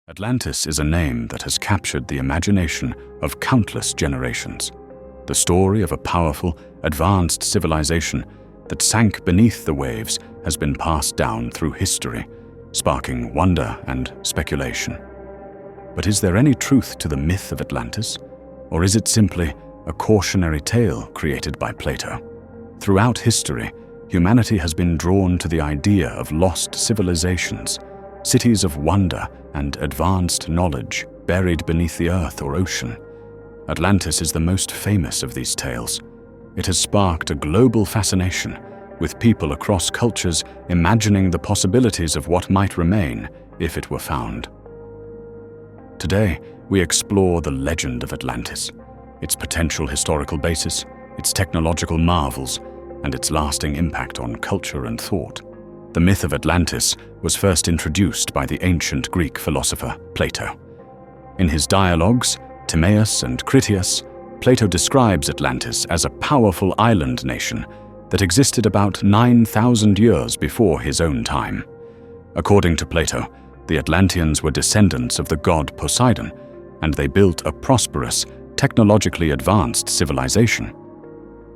Atlantis is a name that has captured the imagination of countless generations. The story of a powerful, advanced civilization that sank beneath the waves has been passed down through history, sparking wonder and speculation. But is there any truth to the myth of Atlantis? Or is it simply a cautionary tale created by Plato? Throughout history, humanity has been drawn to the idea of lost civilizations, cities of wonder and advanced knowledge buried beneath the earth or ocean. Atlantis is the most famous of these tales. It has sparked a global fascination, with people across cultures imagining the possibilities of what might remain if it were found. Today, we explore the legend of Atlantis, its potential historical basis, its technological marvels, and its lasting impact on culture and thought. The myth of Atlantis was first introduced by the ancient Greek philosopher Plato. In his dialogues, Timaeus and Critias, Plato describes Atlantis as a powerful island nation that existed about 9,000 years before his own time. According to Plato, the Atlanteans were descendants of the god Poseidon, and they built a prosperous, technologically advanced civilization.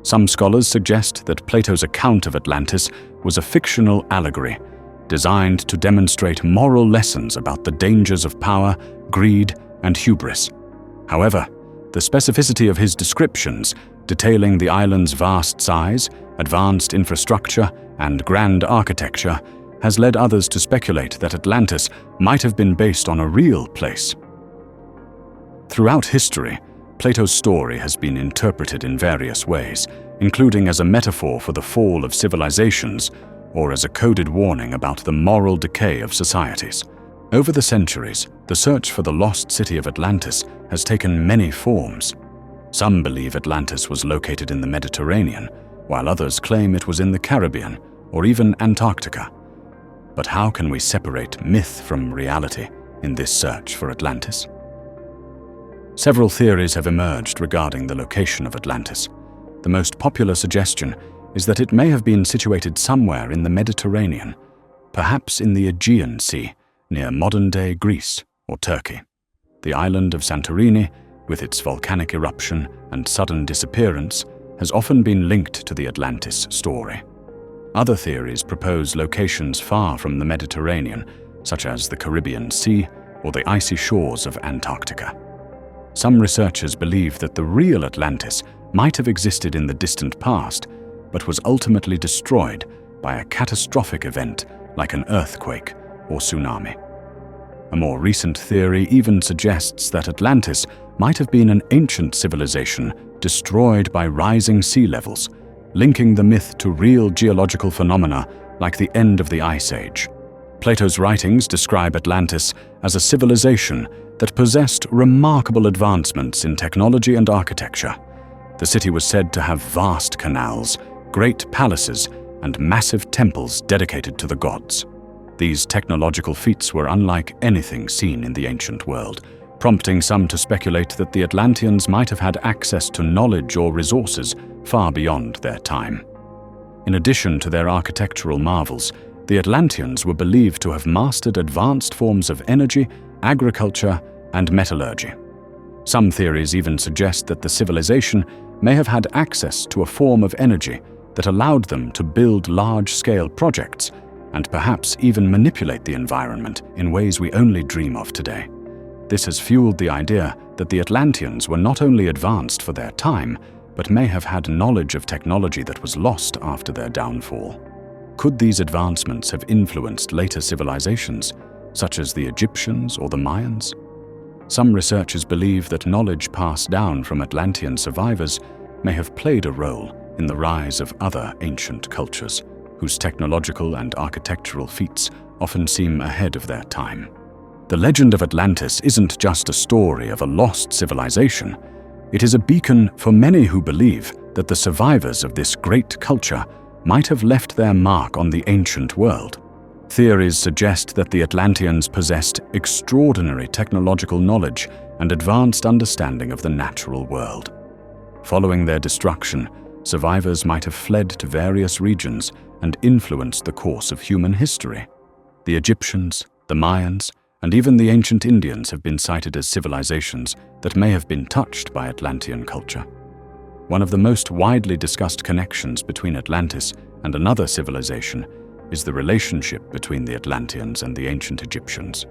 Some scholars suggest that Plato's account of Atlantis was a fictional allegory designed to demonstrate moral lessons about the dangers of power, greed, and hubris. However, the specificity of his descriptions, detailing the island's vast size, advanced infrastructure, and grand architecture, has led others to speculate that Atlantis might have been based on a real place. Throughout history, Plato's story has been interpreted in various ways, including as a metaphor for the fall of civilizations or as a coded warning about the moral decay of societies. Over the centuries, the search for the lost city of Atlantis has taken many forms. Some believe Atlantis was located in the Mediterranean, while others claim it was in the Caribbean or even Antarctica. But how can we separate myth from reality in this search for Atlantis? Several theories have emerged regarding the location of Atlantis. The most popular suggestion is that it may have been situated somewhere in the Mediterranean, perhaps in the Aegean Sea, near modern-day Greece or Turkey. The island of Santorini, with its volcanic eruption and sudden disappearance, has often been linked to the Atlantis story. Other theories propose locations far from the Mediterranean, such as the Caribbean Sea or the icy shores of Antarctica. Some researchers believe that the real Atlantis might have existed in the distant past, but was ultimately destroyed by a catastrophic event like an earthquake or tsunami. A more recent theory even suggests that Atlantis might have been an ancient civilization destroyed by rising sea levels, linking the myth to real geological phenomena like the end of the Ice Age. Plato's writings describe Atlantis as a civilization that possessed remarkable advancements in technology and architecture. The city was said to have vast canals, great palaces, and massive temples dedicated to the gods. These technological feats were unlike anything seen in the ancient world, prompting some to speculate that the Atlanteans might have had access to knowledge or resources far beyond their time. In addition to their architectural marvels, the Atlanteans were believed to have mastered advanced forms of energy, agriculture, and metallurgy. Some theories even suggest that the civilization may have had access to a form of energy that allowed them to build large-scale projects and perhaps even manipulate the environment in ways we only dream of today. This has fueled the idea that the Atlanteans were not only advanced for their time, but may have had knowledge of technology that was lost after their downfall. Could these advancements have influenced later civilizations, such as the Egyptians or the Mayans? Some researchers believe that knowledge passed down from Atlantean survivors may have played a role in the rise of other ancient cultures, whose technological and architectural feats often seem ahead of their time. The legend of Atlantis isn't just a story of a lost civilization. It is a beacon for many who believe that the survivors of this great culture might have left their mark on the ancient world. Theories suggest that the Atlanteans possessed extraordinary technological knowledge and advanced understanding of the natural world. Following their destruction, survivors might have fled to various regions and influenced the course of human history. The Egyptians, the Mayans, and even the ancient Indians have been cited as civilizations that may have been touched by Atlantean culture. One of the most widely discussed connections between Atlantis and another civilization is the relationship between the Atlanteans and the ancient Egyptians.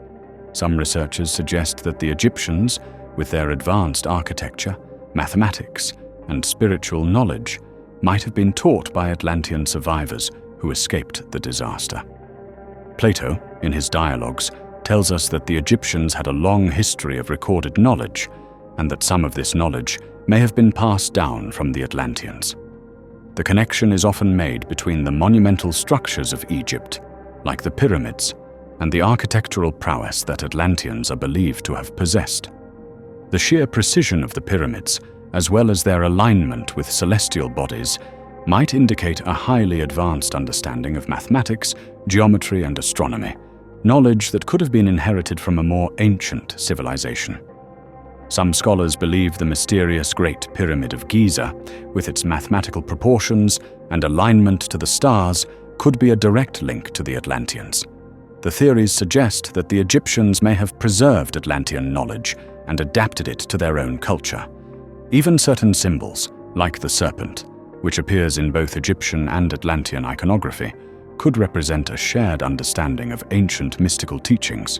Some researchers suggest that the Egyptians, with their advanced architecture, mathematics, and spiritual knowledge, might have been taught by Atlantean survivors who escaped the disaster. Plato, in his dialogues, tells us that the Egyptians had a long history of recorded knowledge, and that some of this knowledge may have been passed down from the Atlanteans. The connection is often made between the monumental structures of Egypt, like the pyramids, and the architectural prowess that Atlanteans are believed to have possessed. The sheer precision of the pyramids, as well as their alignment with celestial bodies, might indicate a highly advanced understanding of mathematics, geometry, and astronomy, knowledge that could have been inherited from a more ancient civilization. Some scholars believe the mysterious Great Pyramid of Giza, with its mathematical proportions and alignment to the stars, could be a direct link to the Atlanteans. The theories suggest that the Egyptians may have preserved Atlantean knowledge and adapted it to their own culture. Even certain symbols, like the serpent, which appears in both Egyptian and Atlantean iconography, could represent a shared understanding of ancient mystical teachings.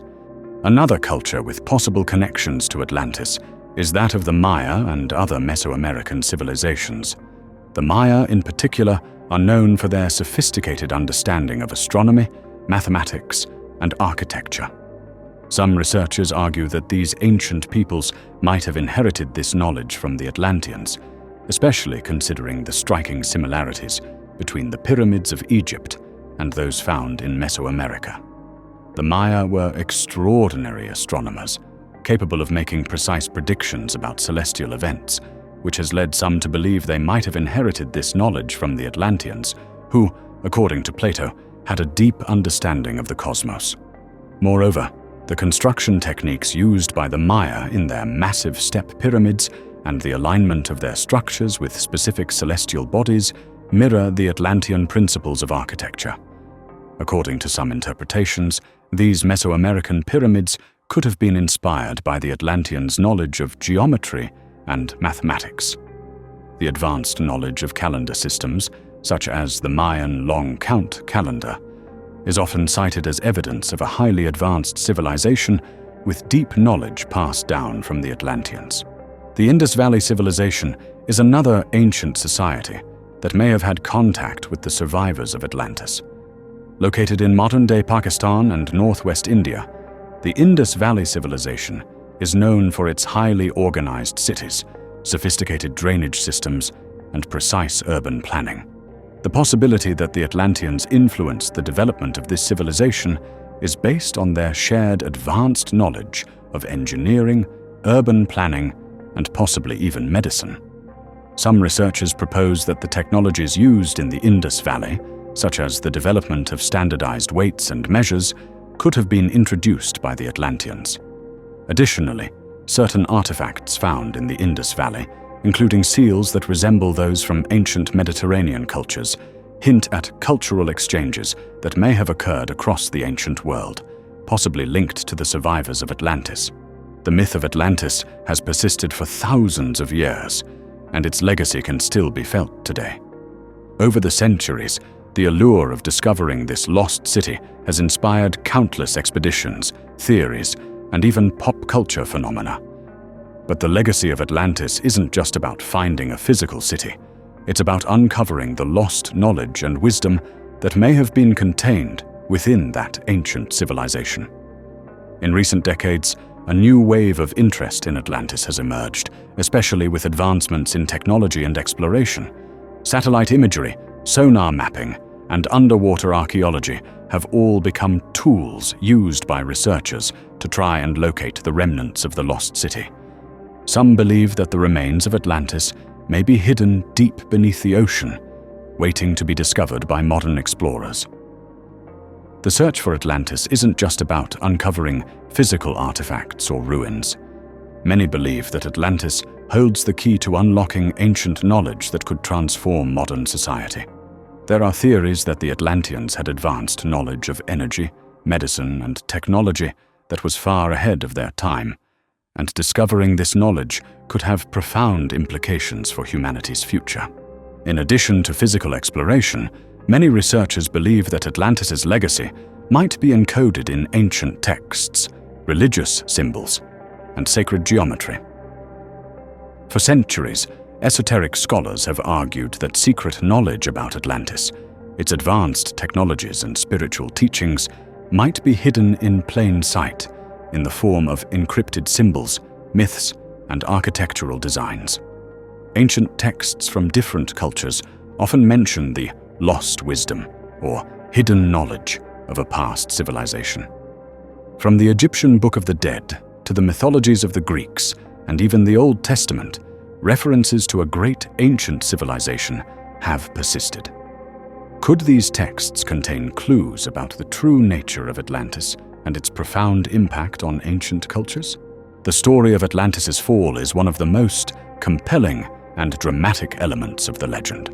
Another culture with possible connections to Atlantis is that of the Maya and other Mesoamerican civilizations. The Maya, in particular, are known for their sophisticated understanding of astronomy, mathematics, and architecture. Some researchers argue that these ancient peoples might have inherited this knowledge from the Atlanteans, especially considering the striking similarities between the pyramids of Egypt and those found in Mesoamerica. The Maya were extraordinary astronomers, capable of making precise predictions about celestial events, which has led some to believe they might have inherited this knowledge from the Atlanteans, who, according to Plato, had a deep understanding of the cosmos. Moreover, the construction techniques used by the Maya in their massive step pyramids and the alignment of their structures with specific celestial bodies mirror the Atlantean principles of architecture. According to some interpretations, these Mesoamerican pyramids could have been inspired by the Atlanteans' knowledge of geometry and mathematics. The advanced knowledge of calendar systems, such as the Mayan long count calendar, is often cited as evidence of a highly advanced civilization with deep knowledge passed down from the Atlanteans. The Indus Valley Civilization is another ancient society that may have had contact with the survivors of Atlantis. Located in modern-day Pakistan and northwest India, the Indus Valley Civilization is known for its highly organized cities, sophisticated drainage systems, and precise urban planning. The possibility that the Atlanteans influenced the development of this civilization is based on their shared advanced knowledge of engineering, urban planning, and possibly even medicine. Some researchers propose that the technologies used in the Indus Valley, such as the development of standardized weights and measures, could have been introduced by the Atlanteans. Additionally, certain artifacts found in the Indus Valley, including seals that resemble those from ancient Mediterranean cultures, hint at cultural exchanges that may have occurred across the ancient world, possibly linked to the survivors of Atlantis. The myth of Atlantis has persisted for thousands of years, and its legacy can still be felt today. Over the centuries, the allure of discovering this lost city has inspired countless expeditions, theories, and even pop culture phenomena. But the legacy of Atlantis isn't just about finding a physical city. It's about uncovering the lost knowledge and wisdom that may have been contained within that ancient civilization. In recent decades, a new wave of interest in Atlantis has emerged, especially with advancements in technology and exploration. Satellite imagery, sonar mapping, and underwater archaeology have all become tools used by researchers to try and locate the remnants of the lost city. Some believe that the remains of Atlantis may be hidden deep beneath the ocean, waiting to be discovered by modern explorers. The search for Atlantis isn't just about uncovering physical artifacts or ruins. Many believe that Atlantis holds the key to unlocking ancient knowledge that could transform modern society. There are theories that the Atlanteans had advanced knowledge of energy, medicine, and technology that was far ahead of their time, and discovering this knowledge could have profound implications for humanity's future. In addition to physical exploration, many researchers believe that Atlantis' legacy might be encoded in ancient texts, religious symbols, and sacred geometry. For centuries, esoteric scholars have argued that secret knowledge about Atlantis, its advanced technologies and spiritual teachings, might be hidden in plain sight in the form of encrypted symbols, myths, and architectural designs. Ancient texts from different cultures often mention the lost wisdom or hidden knowledge of a past civilization. From the Egyptian Book of the Dead to the mythologies of the Greeks and even the Old Testament, references to a great ancient civilization have persisted. Could these texts contain clues about the true nature of Atlantis and its profound impact on ancient cultures? The story of Atlantis' fall is one of the most compelling and dramatic elements of the legend.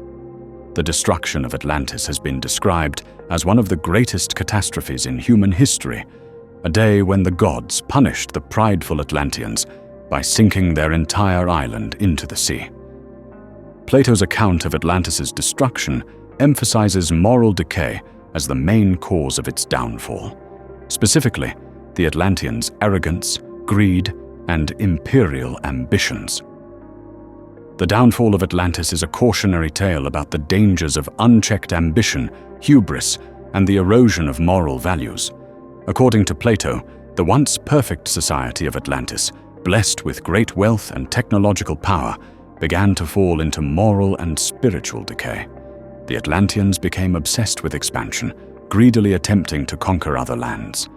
The destruction of Atlantis has been described as one of the greatest catastrophes in human history, a day when the gods punished the prideful Atlanteans by sinking their entire island into the sea. Plato's account of Atlantis' destruction emphasizes moral decay as the main cause of its downfall. Specifically, the Atlanteans' arrogance, greed, and imperial ambitions. The downfall of Atlantis is a cautionary tale about the dangers of unchecked ambition, hubris, and the erosion of moral values. According to Plato, the once perfect society of Atlantis, blessed with great wealth and technological power, began to fall into moral and spiritual decay. The Atlanteans became obsessed with expansion, greedily attempting to conquer other lands.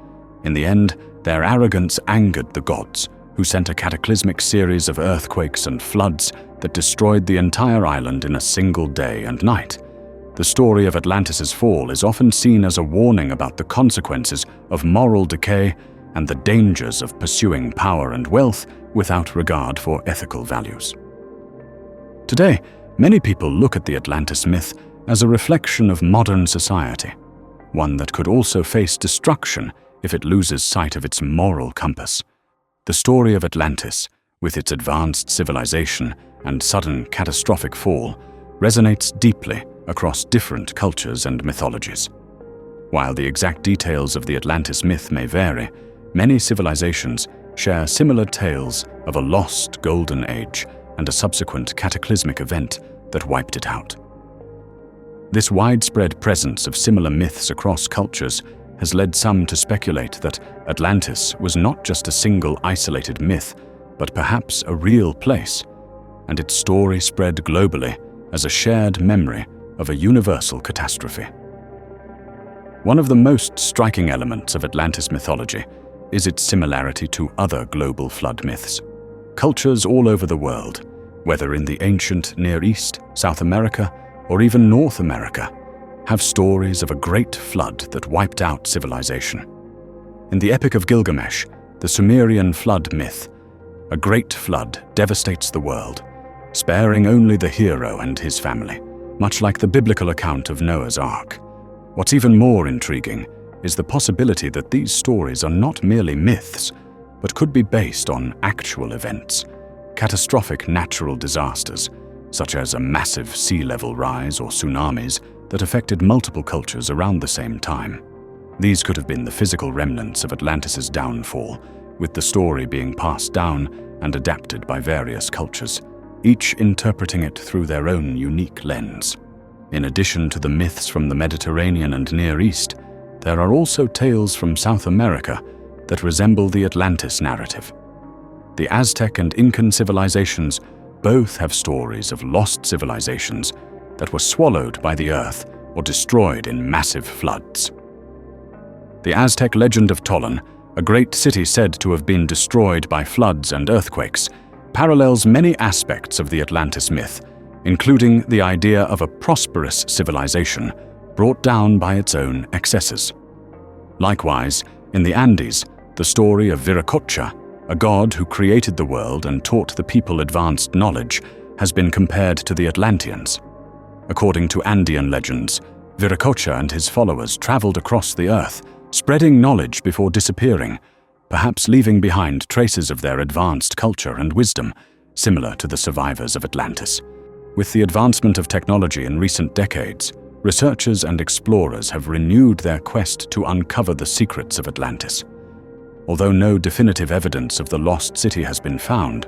In the end, their arrogance angered the gods, who sent a cataclysmic series of earthquakes and floods that destroyed the entire island in a single day and night. The story of Atlantis' fall is often seen as a warning about the consequences of moral decay and the dangers of pursuing power and wealth without regard for ethical values. Today, many people look at the Atlantis myth as a reflection of modern society, one that could also face destruction if it loses sight of its moral compass. The story of Atlantis, with its advanced civilization and sudden catastrophic fall, resonates deeply across different cultures and mythologies. While the exact details of the Atlantis myth may vary, many civilizations share similar tales of a lost golden age and a subsequent cataclysmic event that wiped it out. This widespread presence of similar myths across cultures has led some to speculate that Atlantis was not just a single isolated myth, but perhaps a real place, and its story spread globally as a shared memory of a universal catastrophe. One of the most striking elements of Atlantis mythology is its similarity to other global flood myths. Cultures all over the world, whether in the ancient Near East, South America, or even North America, have stories of a great flood that wiped out civilization. In the Epic of Gilgamesh, the Sumerian flood myth, a great flood devastates the world, sparing only the hero and his family, much like the biblical account of Noah's Ark. What's even more intriguing is the possibility that these stories are not merely myths, but could be based on actual events, catastrophic natural disasters, such as a massive sea level rise or tsunamis that affected multiple cultures around the same time. These could have been the physical remnants of Atlantis' downfall, with the story being passed down and adapted by various cultures, each interpreting it through their own unique lens. In addition to the myths from the Mediterranean and Near East, there are also tales from South America that resemble the Atlantis narrative. The Aztec and Incan civilizations both have stories of lost civilizations that were swallowed by the earth or destroyed in massive floods. The Aztec legend of Tollan, a great city said to have been destroyed by floods and earthquakes, parallels many aspects of the Atlantis myth, including the idea of a prosperous civilization brought down by its own excesses. Likewise, in the Andes, the story of Viracocha, a god who created the world and taught the people advanced knowledge, has been compared to the Atlanteans. According to Andean legends, Viracocha and his followers traveled across the earth, spreading knowledge before disappearing, perhaps leaving behind traces of their advanced culture and wisdom, similar to the survivors of Atlantis. With the advancement of technology in recent decades, researchers and explorers have renewed their quest to uncover the secrets of Atlantis. Although no definitive evidence of the lost city has been found,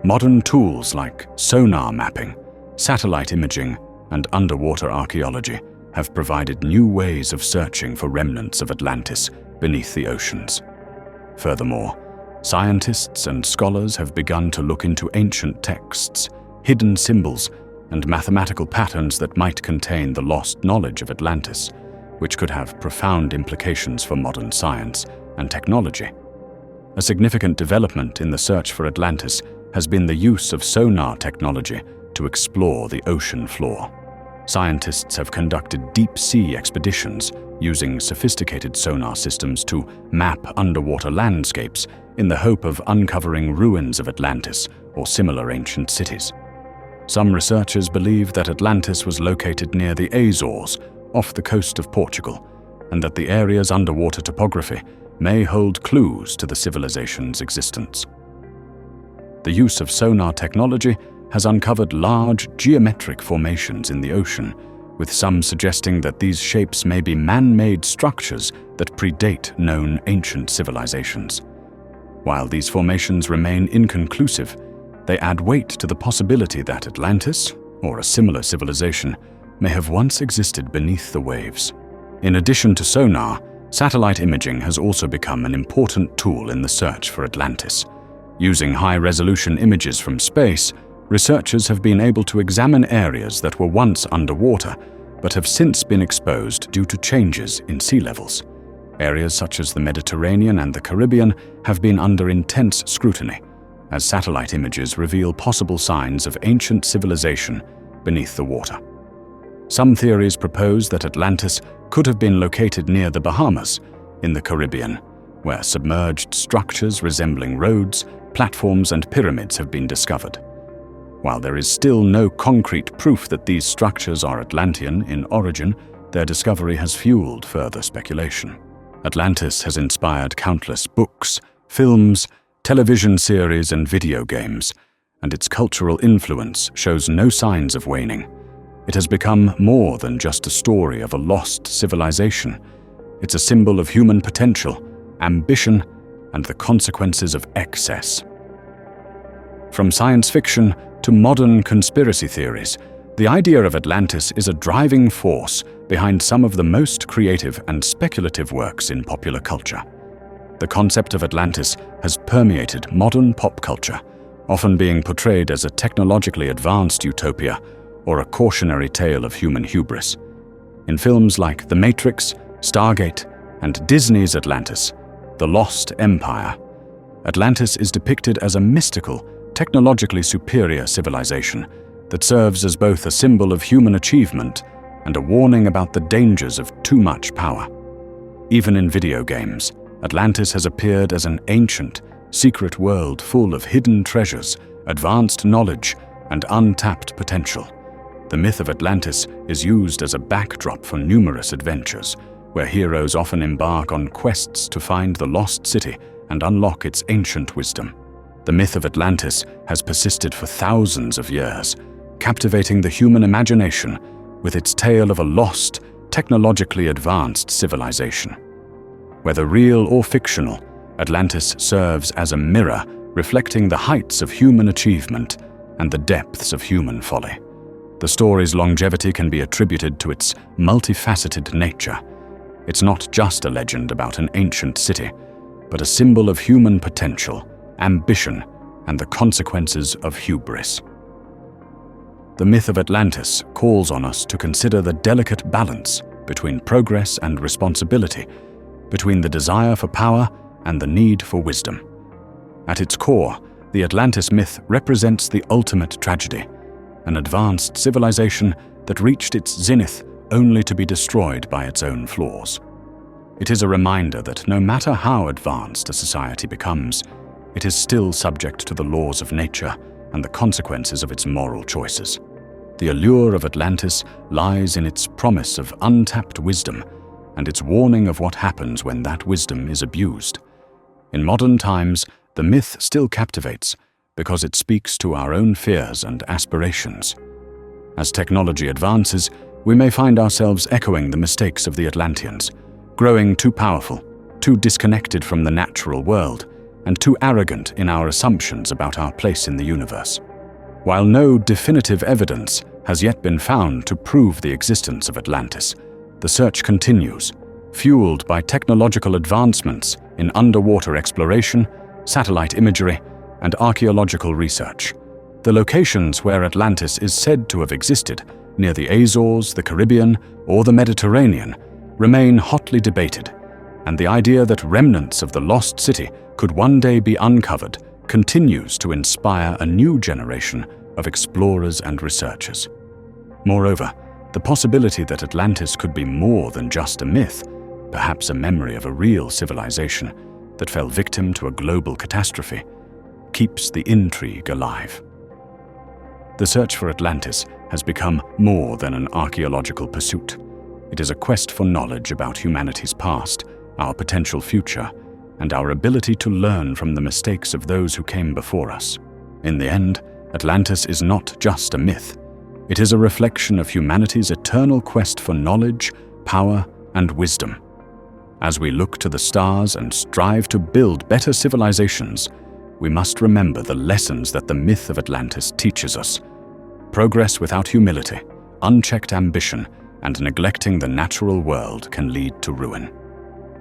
modern tools like sonar mapping, satellite imaging, and underwater archaeology have provided new ways of searching for remnants of Atlantis beneath the oceans. Furthermore, scientists and scholars have begun to look into ancient texts, hidden symbols, and mathematical patterns that might contain the lost knowledge of Atlantis, which could have profound implications for modern science and technology. A significant development in the search for Atlantis has been the use of sonar technology to explore the ocean floor. Scientists have conducted deep-sea expeditions using sophisticated sonar systems to map underwater landscapes in the hope of uncovering ruins of Atlantis or similar ancient cities. Some researchers believe that Atlantis was located near the Azores, off the coast of Portugal, and that the area's underwater topography may hold clues to the civilization's existence. The use of sonar technology has uncovered large geometric formations in the ocean, with some suggesting that these shapes may be man-made structures that predate known ancient civilizations. While these formations remain inconclusive, they add weight to the possibility that Atlantis, or a similar civilization, may have once existed beneath the waves. In addition to sonar, satellite imaging has also become an important tool in the search for Atlantis. Using high-resolution images from space, researchers have been able to examine areas that were once underwater, but have since been exposed due to changes in sea levels. Areas such as the Mediterranean and the Caribbean have been under intense scrutiny, as satellite images reveal possible signs of ancient civilization beneath the water. Some theories propose that Atlantis could have been located near the Bahamas, in the Caribbean, where submerged structures resembling roads, platforms, and pyramids have been discovered. While there is still no concrete proof that these structures are Atlantean in origin, their discovery has fueled further speculation. Atlantis has inspired countless books, films, television series, and video games, and its cultural influence shows no signs of waning. It has become more than just a story of a lost civilization. It's a symbol of human potential, ambition, and the consequences of excess. From science fiction to modern conspiracy theories, the idea of Atlantis is a driving force behind some of the most creative and speculative works in popular culture. The concept of Atlantis has permeated modern pop culture, often being portrayed as a technologically advanced utopia or a cautionary tale of human hubris. In films like The Matrix, Stargate, and Disney's Atlantis, The Lost Empire, Atlantis is depicted as a mystical, technologically superior civilization that serves as both a symbol of human achievement and a warning about the dangers of too much power. Even in video games, Atlantis has appeared as an ancient, secret world full of hidden treasures, advanced knowledge, and untapped potential. The myth of Atlantis is used as a backdrop for numerous adventures, where heroes often embark on quests to find the lost city and unlock its ancient wisdom. The myth of Atlantis has persisted for thousands of years, captivating the human imagination with its tale of a lost, technologically advanced civilization. Whether real or fictional, Atlantis serves as a mirror reflecting the heights of human achievement and the depths of human folly. The story's longevity can be attributed to its multifaceted nature. It's not just a legend about an ancient city, but a symbol of human potential, ambition, and the consequences of hubris. The myth of Atlantis calls on us to consider the delicate balance between progress and responsibility, between the desire for power and the need for wisdom. At its core, the Atlantis myth represents the ultimate tragedy, an advanced civilization that reached its zenith only to be destroyed by its own flaws. It is a reminder that no matter how advanced a society becomes, it is still subject to the laws of nature and the consequences of its moral choices. The allure of Atlantis lies in its promise of untapped wisdom and its warning of what happens when that wisdom is abused. In modern times, the myth still captivates because it speaks to our own fears and aspirations. As technology advances, we may find ourselves echoing the mistakes of the Atlanteans, growing too powerful, too disconnected from the natural world, and too arrogant in our assumptions about our place in the universe. While no definitive evidence has yet been found to prove the existence of Atlantis, the search continues, fueled by technological advancements in underwater exploration, satellite imagery, and archaeological research. The locations where Atlantis is said to have existed, near the Azores, the Caribbean, or the Mediterranean, remain hotly debated, and the idea that remnants of the lost city could one day be uncovered continues to inspire a new generation of explorers and researchers. Moreover, the possibility that Atlantis could be more than just a myth, perhaps a memory of a real civilization that fell victim to a global catastrophe, keeps the intrigue alive. The search for Atlantis has become more than an archaeological pursuit. It is a quest for knowledge about humanity's past, our potential future, and our ability to learn from the mistakes of those who came before us. In the end, Atlantis is not just a myth. It is a reflection of humanity's eternal quest for knowledge, power, and wisdom. As we look to the stars and strive to build better civilizations, we must remember the lessons that the myth of Atlantis teaches us. Progress without humility, unchecked ambition, and neglecting the natural world can lead to ruin.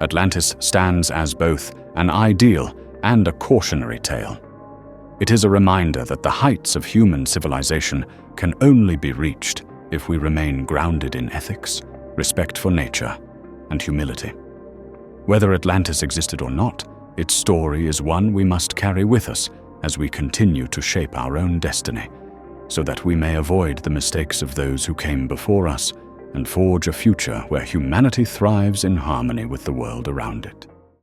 Atlantis stands as both an ideal and a cautionary tale. It is a reminder that the heights of human civilization can only be reached if we remain grounded in ethics, respect for nature, and humility. Whether Atlantis existed or not, its story is one we must carry with us as we continue to shape our own destiny, so that we may avoid the mistakes of those who came before us and forge a future where humanity thrives in harmony with the world around it.